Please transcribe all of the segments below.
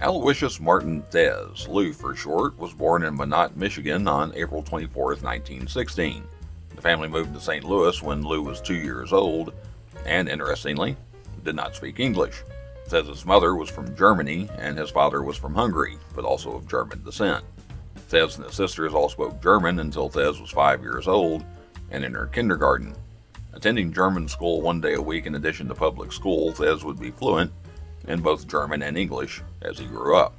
Aloysius Martin Thesz, Lou for short, was born in Minot, Michigan on April 24, 1916. The family moved to St. Louis when Lou was 2 years old, and interestingly, did not speak English. Thesz's mother was from Germany, and his father was from Hungary, but also of German descent. Thesz and his sisters all spoke German until Thesz was 5 years old and entered kindergarten. Attending German school 1 day a week in addition to public school, Thesz would be fluent in both German and English as he grew up.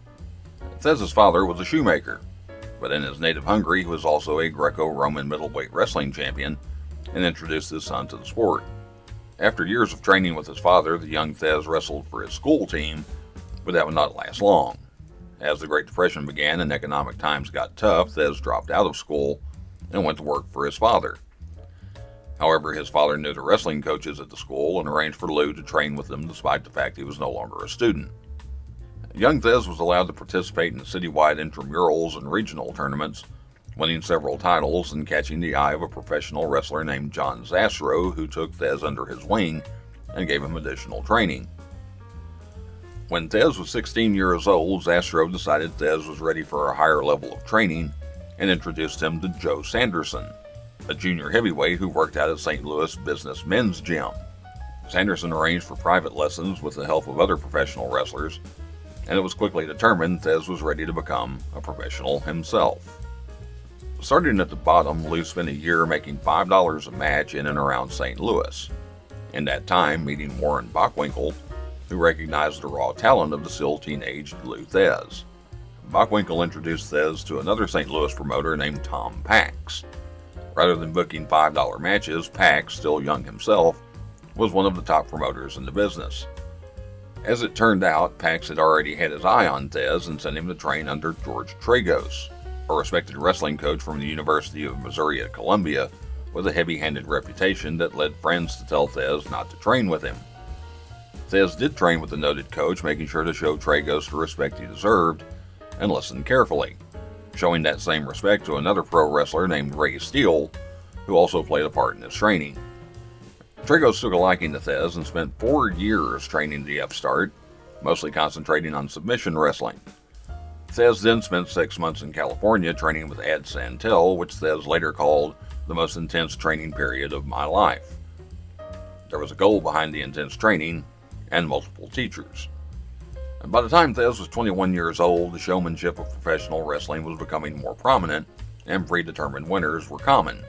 Thesz's father was a shoemaker, but in his native Hungary he was also a Greco-Roman middleweight wrestling champion and introduced his son to the sport. After years of training with his father, the young Thesz wrestled for his school team, but that would not last long. As the Great Depression began and economic times got tough, Thesz dropped out of school and went to work for his father. However, his father knew the wrestling coaches at the school and arranged for Lou to train with them despite the fact he was no longer a student. Young Thesz was allowed to participate in citywide intramurals and regional tournaments, winning several titles and catching the eye of a professional wrestler named John Zastrow, who took Thesz under his wing and gave him additional training. When Thesz was 16 years old, Zastrow decided Thesz was ready for a higher level of training and introduced him to Joe Sanderson, a junior heavyweight who worked out at St. Louis Business Men's Gym. Sanderson arranged for private lessons with the help of other professional wrestlers, and it was quickly determined Thesz was ready to become a professional himself. Starting at the bottom, Lou spent a year making $5 a match in and around St. Louis. In that time, meeting Warren Bockwinkel, who recognized the raw talent of the still teenage Lou Thesz. Bockwinkel introduced Thesz to another St. Louis promoter named Tom Pax. Rather than booking $5 matches, Pax, still young himself, was one of the top promoters in the business. As it turned out, Pax had already had his eye on Thesz and sent him to train under George Tragos, a respected wrestling coach from the University of Missouri at Columbia with a heavy-handed reputation that led friends to tell Thesz not to train with him. Thesz did train with the noted coach, making sure to show Tragos the respect he deserved and listen carefully, showing that same respect to another pro wrestler named Ray Steele, who also played a part in his training. Tragos took a liking to Thesz and spent 4 years training the upstart, mostly concentrating on submission wrestling. Thesz then spent 6 months in California training with Ed Santel, which Thesz later called the most intense training period of my life. There was a goal behind the intense training and multiple teachers. And by the time Thesz was 21 years old, the showmanship of professional wrestling was becoming more prominent, and predetermined winners were common.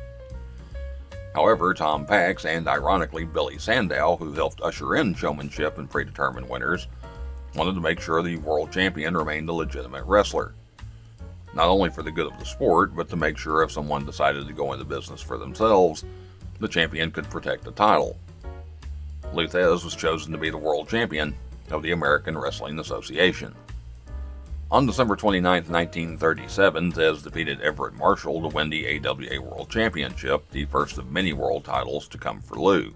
However, Tom Pax and, ironically, Billy Sandow, who helped usher in showmanship and predetermined winners, wanted to make sure the world champion remained a legitimate wrestler. Not only for the good of the sport, but to make sure if someone decided to go into business for themselves, the champion could protect the title. Lou Thesz was chosen to be the world champion of the American Wrestling Association. On December 29, 1937, Thesz defeated Everett Marshall to win the AWA World Championship, the first of many world titles to come for Lou.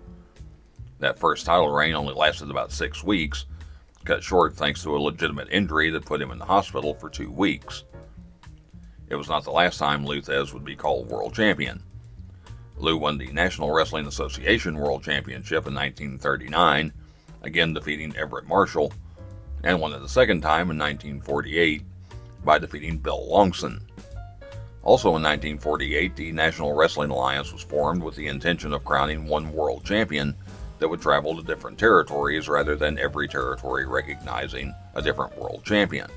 That first title reign only lasted about 6 weeks, cut short thanks to a legitimate injury that put him in the hospital for 2 weeks. It was not the last time Lou Thesz would be called world champion. Lou won the National Wrestling Association World Championship in 1939, again defeating Everett Marshall, and won it the second time in 1948 by defeating Bill Longson. Also in 1948, the National Wrestling Alliance was formed with the intention of crowning one world champion that would travel to different territories rather than every territory recognizing a different world champion.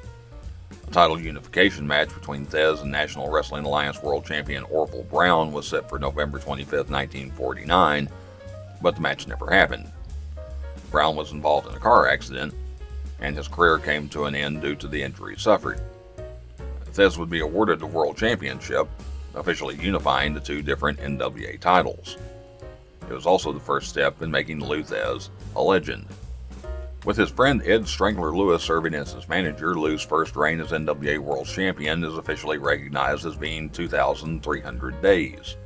A title unification match between Thesz and National Wrestling Alliance World Champion Orville Brown was set for November 25, 1949, but the match never happened. Brown was involved in a car accident, and his career came to an end due to the injuries suffered. Thesz would be awarded the World Championship, officially unifying the two different NWA titles. It was also the first step in making Lou Thesz a legend. With his friend Ed Strangler Lewis serving as his manager, Lou's first reign as NWA World Champion is officially recognized as being 2,300 days.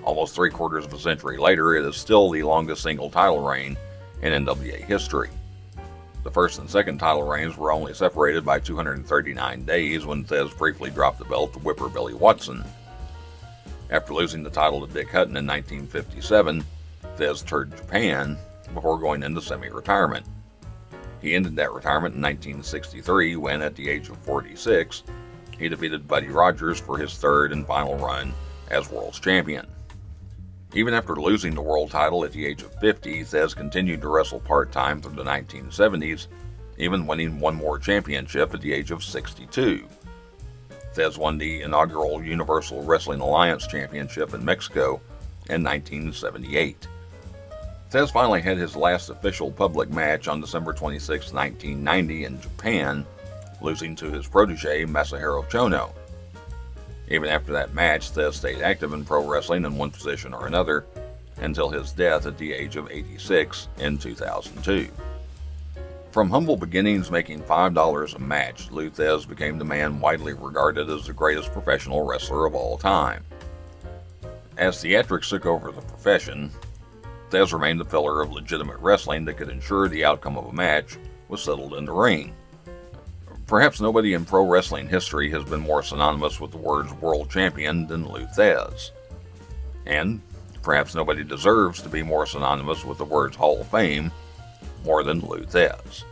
Almost 3/4 of a century later, it is still the longest single title reign in NWA history. The first and second title reigns were only separated by 239 days when Thesz briefly dropped the belt to Whipper Billy Watson. After losing the title to Dick Hutton in 1957, Thesz toured Japan before going into semi-retirement. He ended that retirement in 1963 when, at the age of 46, he defeated Buddy Rogers for his third and final run as world's champion. Even after losing the world title at the age of 50, Thesz continued to wrestle part-time through the 1970s, even winning one more championship at the age of 62. Thesz won the inaugural Universal Wrestling Alliance Championship in Mexico in 1978. Thesz finally had his last official public match on December 26, 1990 in Japan, losing to his protege Masahiro Chono. Even after that match, Thesz stayed active in pro wrestling in one position or another until his death at the age of 86 in 2002. From humble beginnings making $5 a match, Lou Thesz became the man widely regarded as the greatest professional wrestler of all time. As theatrics took over the profession, Thesz remained the pillar of legitimate wrestling that could ensure the outcome of a match was settled in the ring. Perhaps nobody in pro wrestling history has been more synonymous with the words world champion than Lou Thesz. And perhaps nobody deserves to be more synonymous with the words Hall of Fame more than Lou Thesz.